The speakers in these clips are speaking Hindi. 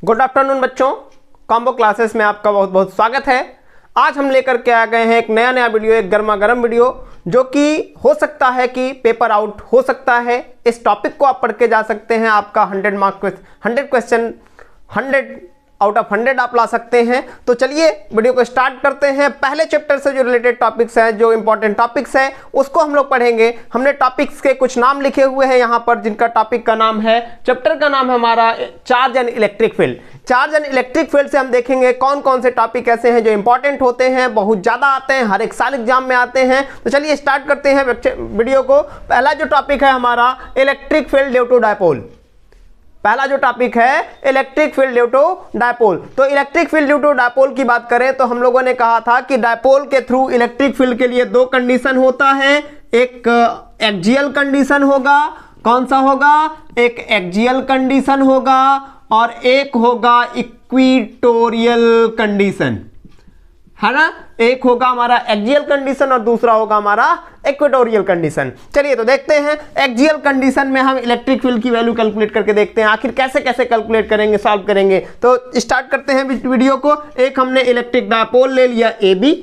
गुड आफ्टरनून बच्चों, कॉम्बो क्लासेस में आपका बहुत बहुत स्वागत है। आज हम लेकर के आ गए हैं एक नया वीडियो, एक गर्मा गर्म वीडियो जो कि हो सकता है कि पेपर आउट हो सकता है। इस टॉपिक को आप पढ़ के जा सकते हैं, आपका 100 क्वेश्चन 100 आउट ऑफ 100 आप ला सकते हैं। तो चलिए वीडियो को स्टार्ट करते हैं। पहले चैप्टर से जो रिलेटेड टॉपिक्स हैं, जो इंपॉर्टेंट टॉपिक्स हैं, उसको हम लोग पढ़ेंगे। हमने टॉपिक्स के कुछ नाम लिखे हुए हैं यहाँ पर, जिनका टॉपिक का नाम है, चैप्टर का नाम है हमारा charge and electric field. Charge and electric field से हम देखेंगे कौन कौन से टॉपिक ऐसे हैं जो इंपॉर्टेंट होते हैं, बहुत ज्यादा आते हैं, हर एक साल एग्जाम में आते हैं। तो चलिए स्टार्ट करते हैं वीडियो को। पहला जो टॉपिक है हमारा electric field due to dipole. पहला जो टॉपिक है electric field due to dipole. तो electric field due to dipole की बात करें तो हम लोगों ने कहा था कि डायपोल के थ्रू इलेक्ट्रिक फील्ड के लिए दो कंडीशन होता है। एक एक्सियल कंडीशन होगा, कौन सा होगा? एक एक्सियल कंडीशन होगा और एक होगा इक्वेटोरियल कंडीशन, है ना। एक होगा हमारा एक्सियल कंडीशन और दूसरा होगा हमारा इक्वेटोरियल कंडीशन। चलिए तो देखते हैं एक्सियल कंडीशन में हम इलेक्ट्रिक फील्ड की वैल्यू कैलकुलेट करके देखते हैं, आखिर कैसे कैसे कैलकुलेट करेंगे, सॉल्व करेंगे। तो स्टार्ट करते हैं वीडियो को। एक हमने इलेक्ट्रिक डायपोल ले लिया AB,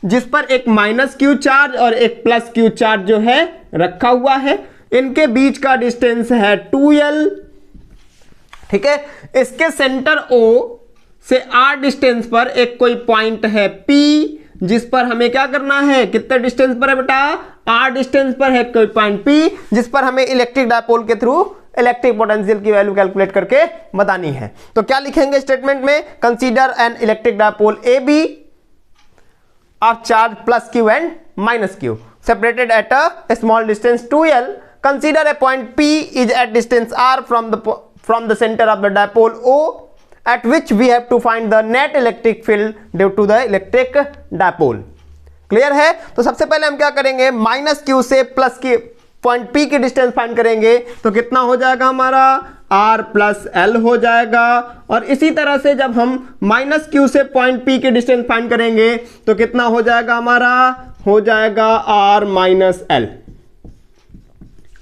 जिस पर एक माइनस क्यू चार्ज और एक प्लस क्यू चार्ज जो है रखा हुआ है। इनके बीच का डिस्टेंस है 2L, ठीक है। इसके सेंटर O से R डिस्टेंस पर एक कोई पॉइंट है P, जिस पर हमें क्या करना है, कितने डिस्टेंस पर है बेटा? R डिस्टेंस पर है कोई पॉइंट P, जिस पर हमें इलेक्ट्रिक डायपोल के थ्रू इलेक्ट्रिक पोटेंशियल की वैल्यू कैलकुलेट करके बतानी है। तो क्या लिखेंगे स्टेटमेंट में? Consider an electric dipole AB of charge plus Q and minus Q separated at a small distance 2L. Consider a point P is at distance R from the center of the dipole O, at which we have to find the net electric field due to the electric dipole. Clear है? तो सबसे पहले हम क्या करेंगे, माइनस क्यू से प्लस की पॉइंट P की डिस्टेंस फाइंड करेंगे। तो कितना हो जाएगा हमारा? R प्लस L हो जाएगा। और इसी तरह से जब हम माइनस क्यू से पॉइंट P की डिस्टेंस फाइंड करेंगे तो कितना हो जाएगा हमारा? हो जाएगा R माइनस L,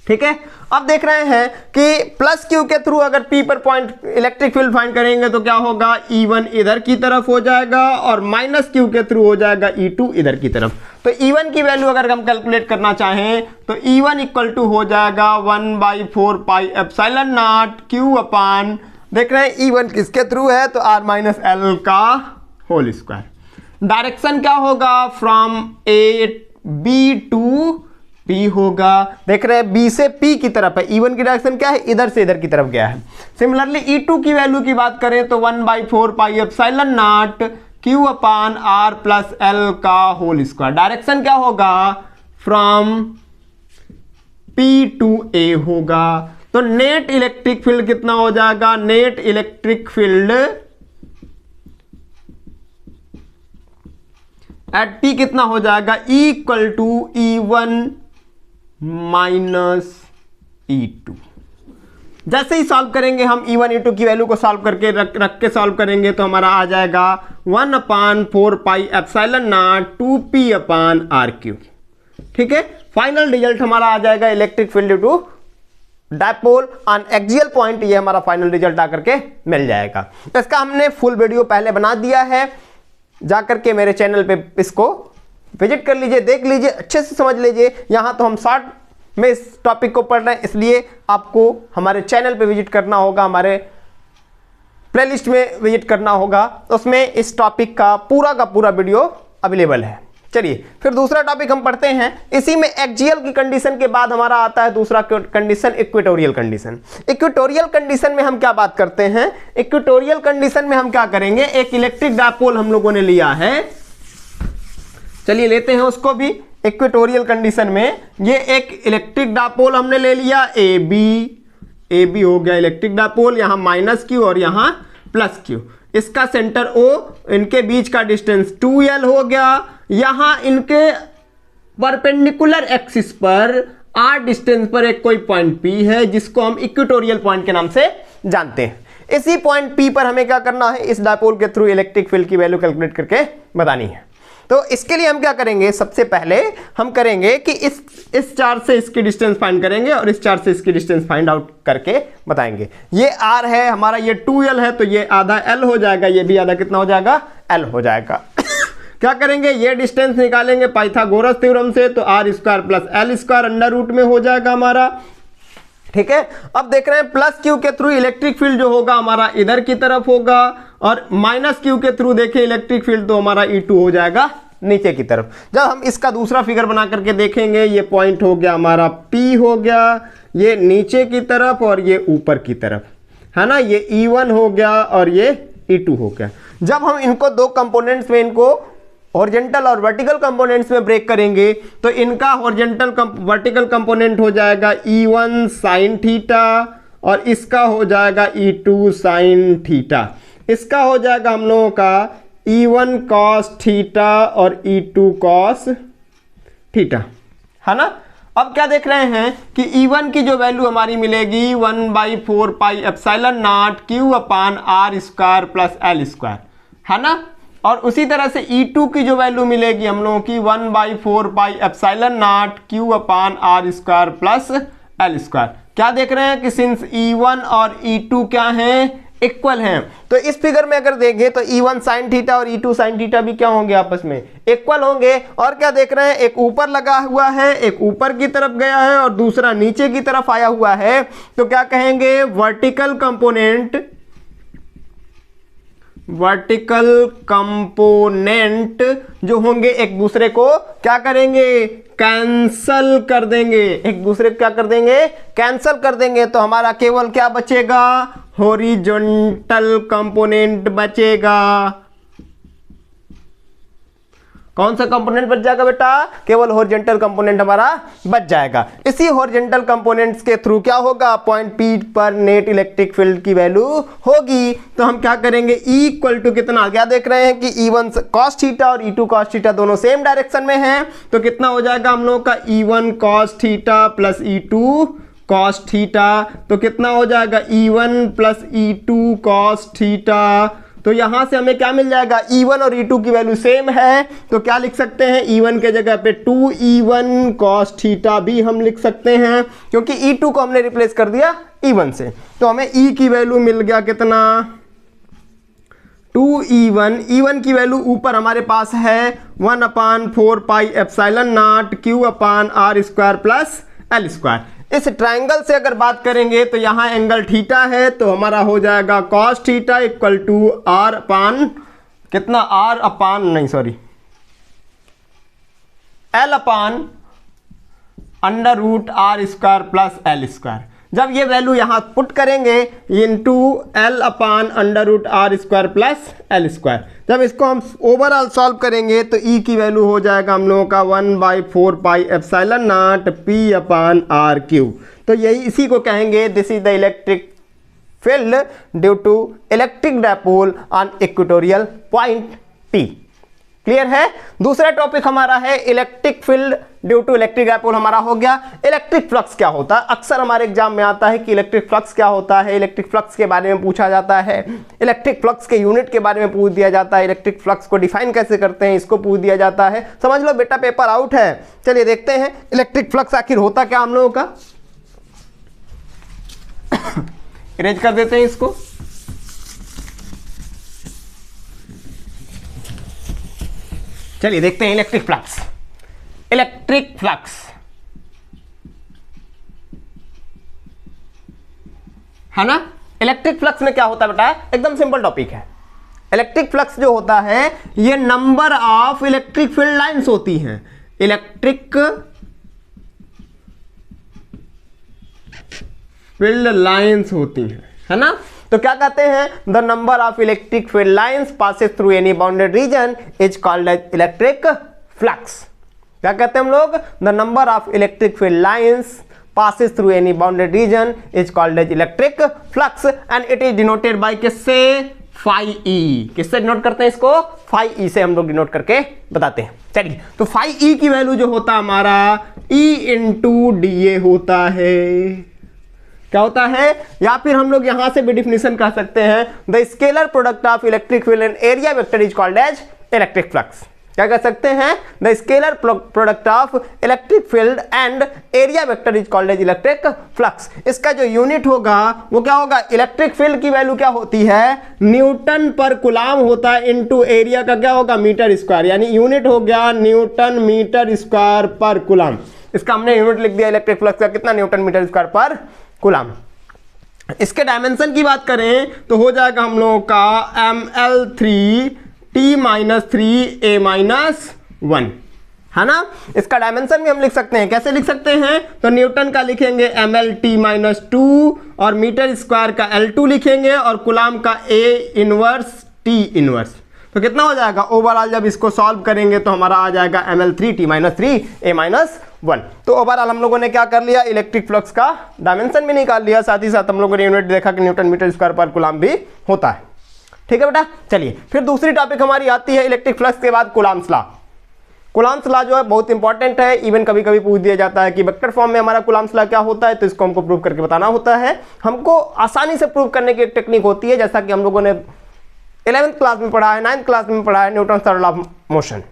ठीक है। अब देख रहे हैं कि प्लस क्यू के थ्रू अगर P पर पॉइंट इलेक्ट्रिक फील्ड फाइंड करेंगे तो क्या होगा? E1 इधर की तरफ हो जाएगा और माइनस क्यू के थ्रू हो जाएगा E2 इधर की तरफ। तो E1 की वैल्यू अगर हम कैलकुलेट करना चाहें तो E1 इक्वल टू हो जाएगा 1/4 पाई एप्सिलॉन नॉट Q अपान, देख रहे हैं E1 किसके थ्रू है? तो R माइनस L का होल स्क्वायर। डायरेक्शन क्या होगा? फ्रॉम B टू P होगा। देख रहे हैं B से P की तरफ है। E1 की डायरेक्शन क्या है? इधर से इधर की तरफ गया है। सिमिलरली E2 की वैल्यू की बात करें तो 1/4 pi epsilon not Q upon R plus L का होल स्क्वायर। डायरेक्शन क्या होगा? फ्रॉम P टू A होगा। तो नेट इलेक्ट्रिक फील्ड कितना हो जाएगा? Net electric field at P कितना हो जाएगा? Equal to E1 minus E2। जैसे ही सॉल्व करेंगे हम E1 E2 की वैल्यू को सॉल्व करके रख के सॉल्व करेंगे तो हमारा आ जाएगा 1/4 pi epsilon naught 2P upon RQ, ठीक है। फाइनल रिजल्ट हमारा आ जाएगा electric field due to dipole on axial point. ये हमारा फाइनल रिजल्ट आकर के मिल जाएगा। इसका हमने फुल वीडियो पहले बना दिया है, जाकर के मेरे चैनल पे इसको विजिट कर लीजिए, देख लीजिए, अच्छे से समझ लीजिए। यहाँ तो हम शॉर्ट में इस टॉपिक को पढ़ रहे हैं, इसलिए आपको हमारे चैनल पे विजिट करना होगा, हमारे प्लेलिस्ट में विजिट करना होगा। उसमें इस टॉपिक का पूरा वीडियो अवेलेबल है। चलिए फिर दूसरा टॉपिक हम पढ़ते हैं। इसी में एक्सियल की कंडीशन के बाद हमारा आता है दूसरा condition, equatorial condition. Equatorial condition में हम क्या बात करते हैं? इक्वेटोरियल कंडीशन में हम क्या करेंगे, एक इलेक्ट्रिक डायपोल हम लोगों ने लिया है, चलिए लेते हैं उसको भी। इक्वेटोरियल कंडीशन में ये एक इलेक्ट्रिक डायपोल हमने ले लिया AB हो गया इलेक्ट्रिक डायपोल, यहां माइनस Q और यहां प्लस Q। इसका सेंटर O, इनके बीच का डिस्टेंस 2L हो गया। यहां इनके परपेंडिकुलर एक्सिस पर R डिस्टेंस पर एक कोई पॉइंट P है, जिसको हम इक्वेटोरियल पॉइंट के नाम से जानते हैं। इसी पॉइंट P पर हमें क्या करना है, इस डायपोल के थ्रू इलेक्ट्रिक फील्ड की वैल्यू कैलकुलेट करके बतानी है। तो इसके लिए हम क्या करेंगे, सबसे पहले हम करेंगे कि इस चार्ज से इसकी डिस्टेंस फाइंड करेंगे और इस चार्ज से इसकी डिस्टेंस फाइंड आउट करके बताएंगे। ये r है हमारा, ये 2l है, तो ये आधा l हो जाएगा, ये भी आधा कितना हो जाएगा, l हो जाएगा। क्या करेंगे, ये डिस्टेंस निकालेंगे पाइथागोरस थ्योरम से, तो r square plus l square under root में हो जाएगा हमारा। ठीक है, अब देख रहे हैं प्लस क्यू के थ्रू इलेक्ट्रिक फील्ड जो होगा हमारा इधर की तरफ होगा, और माइनस क्यू के थ्रू देखें इलेक्ट्रिक फील्ड तो हमारा E2 हो जाएगा नीचे की तरफ। जब हम इसका दूसरा फिगर बना करके देखेंगे, ये पॉइंट हो गया हमारा P हो गया, ये नीचे की तरफ और ये ऊपर की तरफ, है ना, ये E1 हो गया और ये E2 हो गया। जब हम इनको दो कंपोनेंट्स में, इनको हॉरिजॉन्टल और वर्टिकल कंपोनेंट्स में ब्रेक करेंगे, तो इनका हॉरिजॉन्टल वर्टिकल कंपोनेंट हो जाएगा E1 साइन थीटा और इसका हो जाएगा E2 साइन थीटा। इसका हो जाएगा हम लोगों का E1 कॉस थीटा और E2 कॉस थीटा, है ना। अब क्या देख रहे हैं कि E1 की जो वैल्यू हमारी मिलेगी 1/4 pi epsilon not Q upon R square plus L square, है ना। और उसी तरह से E2 की जो वैल्यू मिलेगी हम लोगों की 1/4 pi epsilon not Q upon R square plus L square. क्या देख रहे हैं कि सिंस E1 और E2 क्या हैं, इक्वल हैं, तो इस फिगर में अगर देखें तो E1 साइन थीटा और E2 साइन थीटा भी क्या होंगे, आपस में इक्वल होंगे। और क्या देख रहे हैं, एक ऊपर लगा हुआ है, एक ऊपर की तरफ गया है और दूसरा नीचे की तरफ आया हुआ है, तो क्या कहेंगे, वर्टिकल कंपोनेंट जो होंगे एक दूसरे को क्या करेंगे, कैंसल कर देंगे, एक दूसरे को क्या कर देंगे, कैंसल कर देंगे। तो हमारा केवल क्या बचेगा, हॉरिजॉन्टल कंपोनेंट बचेगा। कौन सा कंपोनेंट बच जाएगा बेटा, केवल हॉरिजॉन्टल कंपोनेंट हमारा बच जाएगा। इसी हॉरिजॉन्टल कंपोनेंट्स के थ्रू क्या होगा, पॉइंट P पर नेट इलेक्ट्रिक फील्ड की वैल्यू होगी। तो हम क्या करेंगे, E इक्वल टू कितना, क्या देख रहे हैं कि E1 कॉस थीटा और E2 कॉस थीटा दोनों सेम डायरेक्शन में हैं, तो कितना हो जाएगा हम लोग का E1 cos theta plus E2 cos theta, तो कितना हो जाएगा E1 plus E2 cos theta. तो यहां से हमें क्या मिल जाएगा, E1 और E2 की वैल्यू सेम है, तो क्या लिख सकते हैं, E1 के जगह पे 2E1 कॉस थीटा भी हम लिख सकते हैं, क्योंकि E2 को हमने रिप्लेस कर दिया E1 से। तो हमें E की वैल्यू मिल गया कितना, 2E1। E1 की वैल्यू ऊपर हमारे पास है 1/4 pi epsilon not Q upon R square plus L square. इस ट्राइंगल से अगर बात करेंगे तो यहां एंगल थीटा है, तो हमारा हो जाएगा cos theta equal to R upon कितना, L upon under root R square plus L square. जब ये वैल्यू यहां पुट करेंगे into L upon under root R square plus L square, जब इसको हम ओवरऑल सॉल्व करेंगे तो E की वैल्यू हो जाएगा हम लोगों का 1/4 pi epsilon naught P upon R cube. तो यही इसी को कहेंगे, this is the electric field due to electric dipole on equatorial point P। Clear है। दूसरा टॉपिक हमारा है electric field due to electric dipole, हमारा हो गया। इलेक्ट्रिक फ्लक्स क्या होता है, अक्सर हमारे एग्जाम में आता है कि इलेक्ट्रिक फ्लक्स क्या होता है, इलेक्ट्रिक फ्लक्स के बारे में पूछा जाता है, इलेक्ट्रिक फ्लक्स के यूनिट के बारे में पूछ दिया जाता है, इलेक्ट्रिक फ्लक्स को डिफाइन कैसे करते हैं इसको पूछ दिया जाता है। समझ लो बेटा पेपर आउट है। चलिए देखते हैं इलेक्ट्रिक फ्लक्स आखिर होता क्या हम लोगों का। इरेज कर देते हैं इसको। चलिए देखते हैं इलेक्ट्रिक फ्लक्स। इलेक्ट्रिक फ्लक्स है ना, इलेक्ट्रिक फ्लक्स में क्या होता है बेटा, एकदम सिंपल टॉपिक है। इलेक्ट्रिक फ्लक्स जो होता है ये number of electric field lines होती हैं, इलेक्ट्रिक फील्ड लाइंस होती हैं, है ना। तो क्या कहते हैं, the number of electric field lines passes through any bounded region is called as electric flux. क्या कहते हैं हम लोग, the number of electric field lines passes through any bounded region is called as electric flux and it is denoted by किससे, phi e। किससे डिनोट करते हैं इसको, phi e से हम लोग डिनोट करके बताते हैं। चलिए तो phi e की वैल्यू जो होता है हमारा e इंटू da होता है। क्या होता है, या फिर हम लोग यहां से भी डिफिनेशन कह सकते हैं, the scalar product of electric field and area vector is called as electric flux. क्या कह सकते हैं, the scalar product of electric field and area vector is called as electric flux. इसका जो यूनिट होगा वो क्या होगा, इलेक्ट्रिक फील्ड की वैल्यू क्या होती है, न्यूटन पर कुलाम होता है, इनटू एरिया का क्या होगा, मीटर स्क्वायर, यानी यूनिट हो गया न्यूटन मीटर स्क्वायर पर कुलाम। इसका हमने यूनिट लिख दिया इलेक्ट्रिक फ्लक्स का, कितना, न्यूटन मीटर स्क्वायर पर कुलाम। इसके डायमेंशन की बात करें तो हो जाएगा हम लोगों का ml3t-3a-1, है ना। इसका डायमेंशन भी हम लिख सकते हैं, कैसे लिख सकते हैं, तो न्यूटन का लिखेंगे mlt-2 और मीटर स्क्वायर का L2 लिखेंगे और कुलाम का A इनवर्स T इनवर्स। तो कितना हो जाएगा ओवरऑल, जब इसको सॉल्व करेंगे तो हमारा आ जाएगा ml3t-3a-1। तो ओवरऑल हम लोगों ने क्या कर लिया, इलेक्ट्रिक फ्लक्स का डायमेंशन भी निकाल लिया, साथ ही साथ हम लोगों ने यूनिट देखा कि न्यूटन मीटर स्क्वायर पर कुलाम भी होता है। ठीक है बेटा, चलिए फिर दूसरी टॉपिक हमारी आती है इलेक्ट्रिक फ्लक्स के बाद कुलाम्स लॉ। कुलाम्स लॉ जो है बहुत इंपॉर्टेंट है, इवन कभी कभी पूछ दिया जाता है कि वेक्टर फॉर्म में हमारा कुलाम्स लॉ क्या होता है, तो इसको हमको प्रूव करके बताना होता है। हमको आसानी से प्रूव करने की एक टेक्निक होती है, जैसा कि हम लोगों ने 11th क्लास में पढ़ा है, 9th क्लास में पढ़ा है, Newton third law of motion.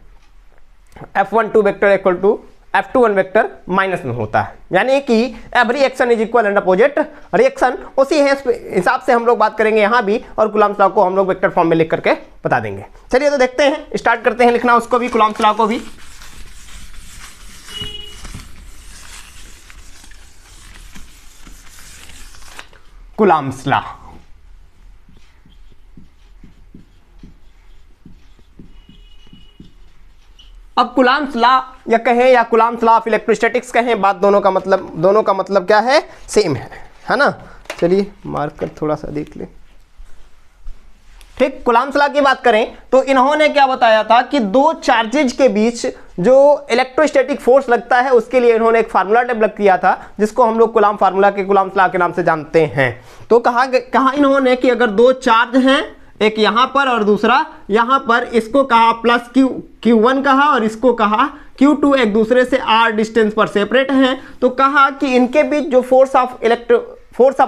F12 vector equal to F21 vector minus में होता है, यानी कि every action is equal and opposite reaction. उसी हिसाब से हम लोग बात करेंगे यहाँ भी, और कुलाम्स लॉ को हम लोग वेक्टर फॉर्म में लिख करके बता देंगे। चलिए तो देखते हैं, स्टार्ट करते हैं लिखना उसको भी, कुलाम्स लॉ को भी। कुलाम्स लॉ, अब कुलाम्स लॉ या कहें या कुलाम्स लॉ ऑफ इलेक्ट्रोस्टैटिक्स कहें, बात दोनों का मतलब क्या है, सेम है ना। चलिए मार्कर थोड़ा सा देख ले। ठीक, कुलाम्स लॉ की बात करें तो इन्होंने क्या बताया था कि दो चार्जेज के बीच जो इलेक्ट्रोस्टैटिक फोर्स लगता है उसके लिए इन्होंने एक फार्मूला डेवलप किया था, जिसको हम लोग कुलाम फार्मूला के कुलाम्स लॉ के नाम से जानते हैं। तो कहा इन्होंने कि अगर दो चार्ज हैं, एक यहां पर और दूसरा यहां पर, इसको कहा प्लस Q1 कहा और इसको कहा Q2, एक दूसरे से r डिस्टेंस पर सेपरेट हैं, तो कहा कि इनके बीच जो फोर्स ऑफ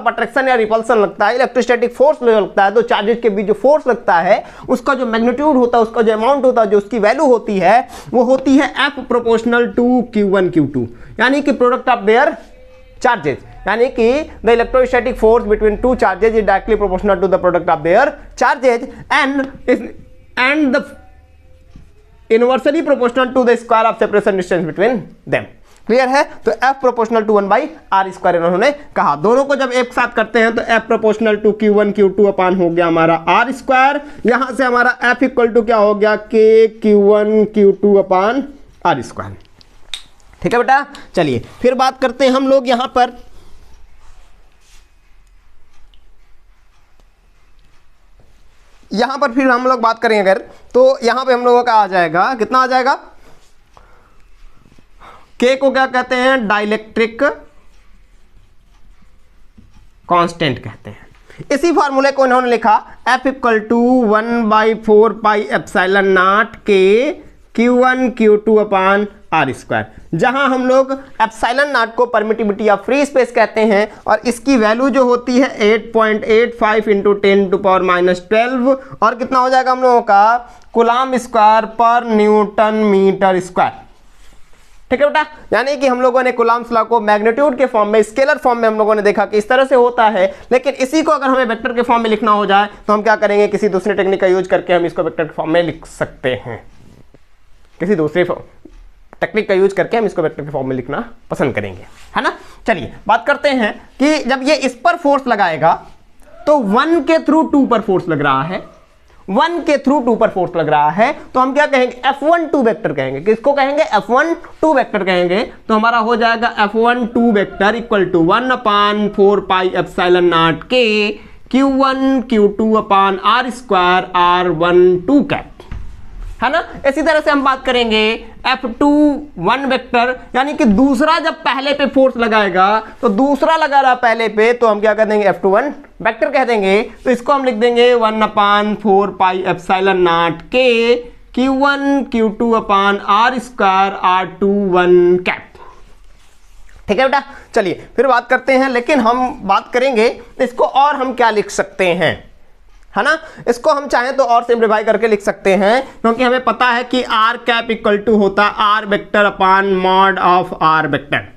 अट्रैक्शन या रिपल्सन लगता है, इलेक्ट्रोस्टैटिक फोर्स लगता है, दो चार्जेस के बीच जो फोर्स लगता है उसका जो मैग्नीट्यूड होता है, उसका जो अमाउंट होता है, जो उसकी वैल्यू होती है वो होती है F proportional to Q1 Q2, यानी कि प्रोडक्ट ऑफ देयर चार्जेस, यानी कि the electrostatic force between two charges is directly proportional to the product of their charges and the inversely proportional to the square of separation distance between them. Clear है, तो F proportional to 1/r square इन्होंने कहा। दोनों को जब एक साथ करते हैं तो F proportional to Q1 Q2 अपान हो गया हमारा r स्क्वायर, यहां से हमारा F इक्वल टू क्या हो गया, K Q1 Q2 upon r square. ठीक है बेटा, चलिए फिर बात करते हैं हम लोग यहां पर फिर हम लोग बात करेंगे अगर, तो यहां पे हम लोगों का आ जाएगा, कितना आ जाएगा, K को क्या कहते हैं, डाइलेक्ट्रिक कांस्टेंट कहते हैं। इसी फार्मूले को इन्होंने लिखा F equal to 1/4 pi epsilon naught K Q1 Q2 upon r square, जहां हम लोग एप्सिलॉन नॉट को परमिटिविटी ऑफ फ्री स्पेस कहते हैं, और इसकी वैल्यू जो होती है 8.85 इंटू 10⁻12, और कितना हो जाएगा हम लोगों का, कुलाम स्क्वायर पर न्यूटन मीटर स्क्वायर। ठीक है बेटा, यानी कि हम लोगों ने कुलाम्स लॉ को मैग्नीट्यूड के फॉर्म में, स्केलर फॉर्म में हम लोगों ने देखा कि इस तरह से होता है, लेकिन इसी को अगर हमें वेक्टर के फॉर्म में लिखना हो जाए तो हम क्या करेंगे, किसी दूसरे टेक्निक का यूज करके हम इसको वेक्टर के फॉर्म में लिख सकते हैं, किसी दूसरे टेक्निक का यूज करके हम इसको वेक्टर के फॉर्म में लिखना पसंद करेंगे, है ना। चलिए बात करते हैं कि जब ये इस पर फोर्स लगाएगा तो 1 के थ्रू 2 पर फोर्स लग रहा है, 1 के थ्रू 2 पर फोर्स लग रहा है, तो हम क्या कहेंगे, F12 वेक्टर कहेंगे। किसको कहेंगे, F12 वेक्टर कहेंगे। तो हमारा हो जाएगा F12 vector equal to 1/4 pi epsilon naught K Q1 Q2 upon r square R12 cap, है ना। इसी तरह से हम बात करेंगे F21 वेक्टर, यानी कि दूसरा जब पहले पे फोर्स लगाएगा, तो दूसरा लगा रहा पहले पे, तो हम क्या कर देंगे, F21 वेक्टर कह देंगे। तो इसको हम लिख देंगे 1/4 pi epsilon naught K Q1 Q2 upon r square R21 cap. ठीक है बेटा, चलिए फिर बात करते हैं, लेकिन हम बात करेंगे इसको और हम क्या लिख सकते हैं, है ना। इसको हम चाहें तो और सिंप्लीफाई करके लिख सकते हैं, क्योंकि हमें पता है कि आर कैप इक्वल टू होता है R vector upon mod of R vector,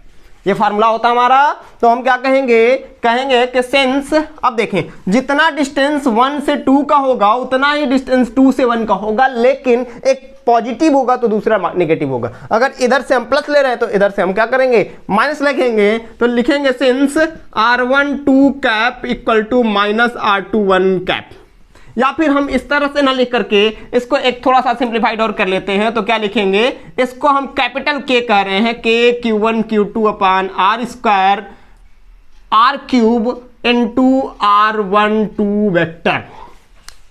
ये फार्मूला होता हमारा। तो हम क्या कहेंगे कि सिंस, अब देखें जितना डिस्टेंस 1 से 2 का होगा उतना ही डिस्टेंस 2 से 1 का होगा, लेकिन एक पॉजिटिव होगा तो दूसरा नेगेटिव होगा। अगर इधर से हम प्लस ले रहे हैं तो इधर से हम क्या करेंगे, माइनस लिखेंगे। तो लिखेंगे since r12 cap equal to minus r21 cap, या फिर हम इस तरह से ना लिख करके इसको एक थोड़ा सा सिंप्लीफाइड और कर लेते हैं। तो क्या लिखेंगे, इसको हम कैपिटल के कह रहे हैं, के Q1 Q2 upon R square R cube into r12 vector.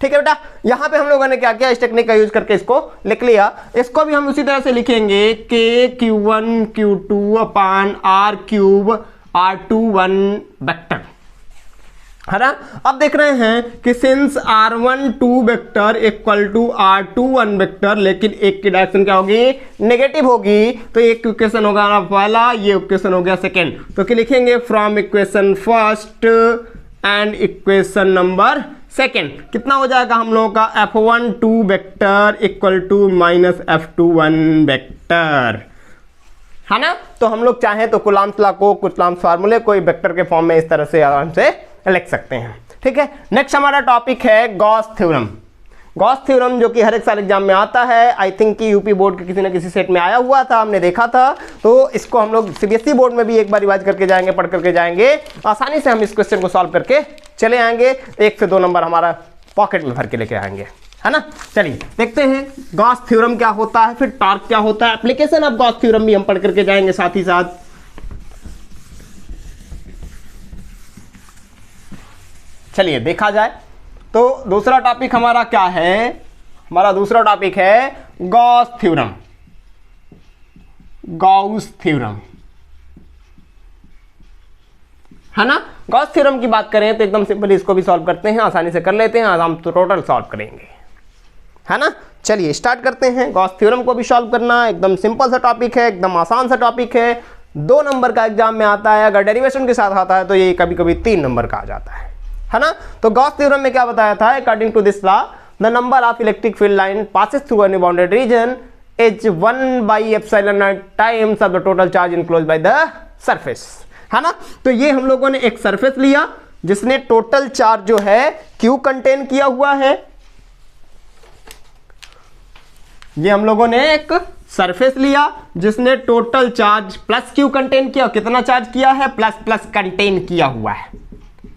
ठीक है बेटा, यहां पे हम लोगों ने क्या किया, इस टेक्निक का यूज करके इसको लिख लिया। इसको भी हम उसी तरह से लिखेंगे, के Q1 Q2 upon are cube r21 vector, है ना। अब देख रहे हैं कि since r12 vector equal to r21 vector, लेकिन एक की डायरेक्शन क्या होगी, नेगेटिव होगी। तो एक इक्वेशन होगा ना पहला, ये इक्वेशन हो गया सेकेंड। तो क्या लिखेंगे, from equation first and equation number second कितना हो जाएगा हम लोगों का, f12 vector equal to minus f21 vector, है ना। तो हम लोग चाहें तो कुलाम्स लॉ को, कुलाम्स फार्मूले को वेक्टर के फॉर्म में इस तरह से आराम से लिख सकते हैं। ठीक है, नेक्स्ट हमारा टॉपिक है गॉस थ्योरम। गॉस थ्योरम जो कि हर एक साल एग्जाम में आता है, आई थिंक कि यूपी बोर्ड के किसी न किसी सेट में आया हुआ था, हमने देखा था। तो इसको हम लोग सीबीएसई बोर्ड में भी एक बार रिवाइज करके जाएंगे, पढ़ करके जाएंगे, आसानी से हम इस क्वेश्चन को सॉल्व करके चले आएंगे। 1 से 2 नंबर हमारा पॉकेट में भर के लेके आएंगे, है ना। चलिए देखते हैं गॉस थ्योरम क्या होता है, फिर टॉर्क क्या होता है, एप्लीकेशन ऑफ गॉस थ्योरम भी हम पढ़ करके जाएंगे साथ ही साथ। चलिए देखा जाए तो दूसरा टॉपिक हमारा क्या है, हमारा दूसरा टॉपिक है गॉस थ्योरम। गॉस थ्योरम, है ना। गॉस थ्योरम की बात करें तो एकदम सिंपल, इसको भी सॉल्व करते हैं, आसानी से कर लेते हैं, आज हम तो टोटल सॉल्व करेंगे, है ना। चलिए स्टार्ट करते हैं। गॉस थ्योरम को भी सॉल्व करना एकदम सिंपल सा टॉपिक है, एकदम आसान सा टॉपिक है। 2 नंबर का एग्जाम में आता है, अगर डेरिवेशन के साथ आता है तो ये कभी कभी 3 नंबर का आ जाता है ना। तो गॉस थ्योरम में क्या बताया था, according to this law the number of electric field line passes through any bounded region is 1/ε0 times of the total charge enclosed by the surface, है ना। तो ये हम लोगों ने एक सरफेस लिया जिसने टोटल चार्ज जो है Q कंटेन किया हुआ है। ये हम लोगों ने एक सरफेस लिया जिसने total charge plus Q contain किया। कितना चार्ज किया है, प्लस प्लस कंटेन किया हुआ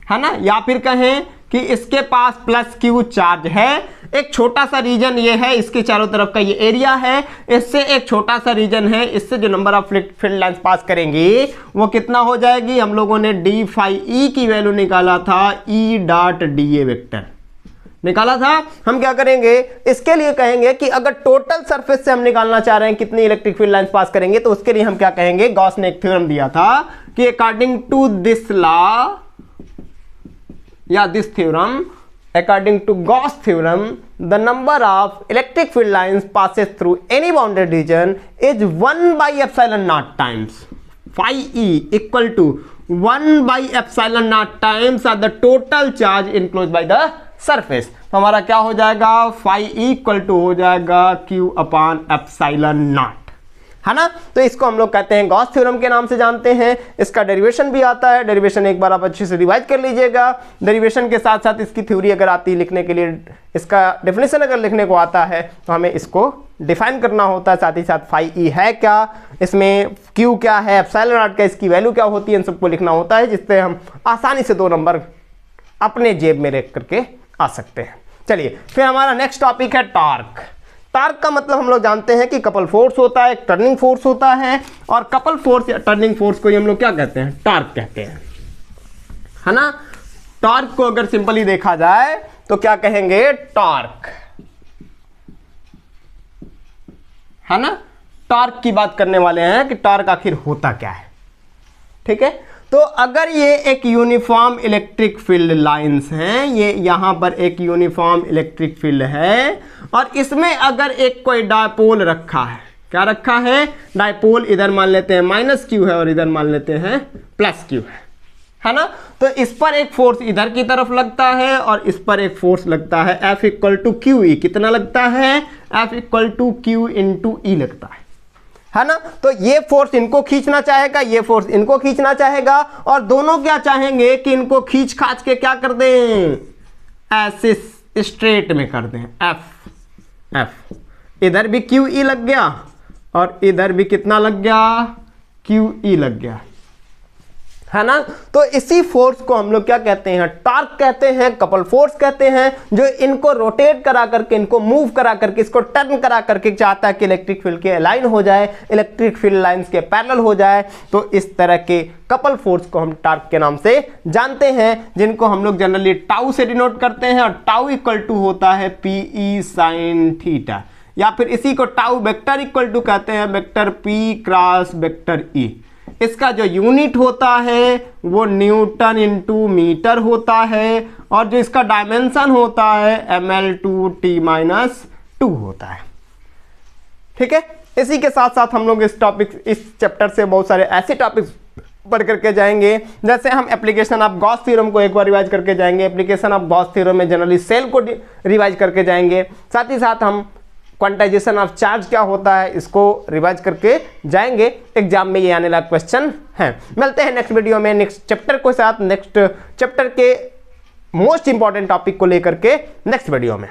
है ना। या फिर कहें कि इसके पास प्लस Q चार्ज है, एक छोटा सा रीजन ये है, इसके चारों तरफ का ये एरिया है, इससे एक छोटा सा रीजन है, इससे जो number of field lines pass करेंगी वो कितना हो जाएगी। हम लोगों ने d फाई E की वैल्यू निकाला था, E डॉट dA वेक्टर निकाला था। हम क्या करेंगे, इसके लिए कहेंगे कि अगर टोटल सरफेस से हम निकालना चाह रहे हैं कितनी इलेक्ट्रिक फील्ड लाइंस पास करेंगे, तो उसके लिए हम क्या कहेंगे, गॉस ने एक थ्योरम दिया था कि अकॉर्डिंग टू दिस लॉ या this theorem, according to Gauss theorem, the number of electric field lines passes through any bounded region is 1/ε0 times phi E equal to 1/ε0 times of the total charge enclosed by the surface। तो हमारा क्या हो जाएगा, phi E equal to हो जाएगा Q अपान ε0, है ना। तो इसको हम लोग कहते हैं गॉस थ्योरम के नाम से जानते हैं। इसका डेरिवेशन भी आता है, डेरिवेशन एक बार आप अच्छे से रिवाइज कर लीजिएगा। डेरिवेशन के साथ साथ इसकी थ्योरी अगर आती है लिखने के लिए, इसका डेफिनेशन अगर लिखने को आता है तो हमें इसको डिफाइन करना होता है। साथ ही साथ फाई ई है क्या, इसमें क्यू क्या है, एप्सिलॉन नॉट का इसकी वैल्यू क्या होती है, इन सबको लिखना होता है, जिससे हम आसानी से 2 नंबर अपने जेब में रख करके आ सकते हैं। चलिए फिर हमारा नेक्स्ट टॉपिक है टॉर्क। टॉर्क का मतलब हम लोग जानते हैं कि कपल फोर्स होता है, एक टर्निंग फोर्स होता है, और कपल फोर्स या टर्निंग फोर्स को हम लोग क्या कहते हैं, टॉर्क कहते हैं, है ना। टॉर्क को अगर सिंपली देखा जाए तो क्या कहेंगे, टॉर्क, है ना। टॉर्क की बात करने वाले हैं कि टॉर्क आखिर होता क्या है, ठीक है। तो अगर ये एक यूनिफॉर्म इलेक्ट्रिक फील्ड लाइंस हैं, ये यहां पर एक यूनिफॉर्म इलेक्ट्रिक फील्ड है, और इसमें अगर एक कोई डायपोल रखा है, क्या रखा है, डायपोल, इधर मान लेते हैं माइनस Q है और इधर मान लेते हैं प्लस Q है ना। तो इस पर एक फोर्स इधर की तरफ लगता है और इस पर एक फोर्स लगता है F equal to q E. कितना लगता है? F equal to q into E लगता है ना। तो ये फोर्स इनको खींचना चाहेगा, ये फोर्स इनको खींचना चाहेगा, और दोनों क्या चाहेंगे कि इनको खींच खाच के क्या कर दें, ऐसे स्ट्रेट में कर दें। F इधर भी क्यू ई लग गया और इधर भी कितना लग गया, क्यू ई लग गया, है ना। तो इसी फोर्स को हम लोग क्या कहते हैं, टॉर्क कहते हैं, कपल फोर्स कहते हैं, जो इनको रोटेट करा करके, इनको मूव करा करके, इसको टर्न करा करके चाहता है कि इलेक्ट्रिक फील्ड के अलाइन हो जाए, इलेक्ट्रिक फील्ड लाइंस के पैरेलल हो जाए। तो इस तरह के कपल फोर्स को हम टॉर्क के नाम से जानते हैं, जिनको हम लोग जनरली टाउ से डिनोट करते हैं, और टाउ इक्वल टू होता है पीई साइन थीटा, या फिर इसी को टाउ वेक्टर इक्वल टू कहते हैं vector P cross vector E. इसका जो यूनिट होता है वो न्यूटन इंटू मीटर होता है, और जो इसका डायमेंशन होता है ml/t-2 होता है। ठीक है, इसी के साथ साथ हम लोग इस चैप्टर से बहुत सारे ऐसे टॉपिक्स पढ़ करके जाएंगे, जैसे हम एप्लीकेशन ऑफ गॉस थ्योरम को एक बार रिवाइज करके जाएंगे, एप्लीकेशन ऑफ गॉस थ्योरम में जनरली सेल को रिवाइज करके जाएंगे, साथ ही साथ हम क्वांटाइजेशन ऑफ चार्ज क्या होता है इसको रिवाइज करके जाएंगे। एग्जाम में ये आने वाला क्वेश्चन है। मिलते हैं नेक्स्ट वीडियो में नेक्स्ट चैप्टर के साथ, नेक्स्ट चैप्टर के मोस्ट इंपॉर्टेंट टॉपिक को लेकर के नेक्स्ट वीडियो में।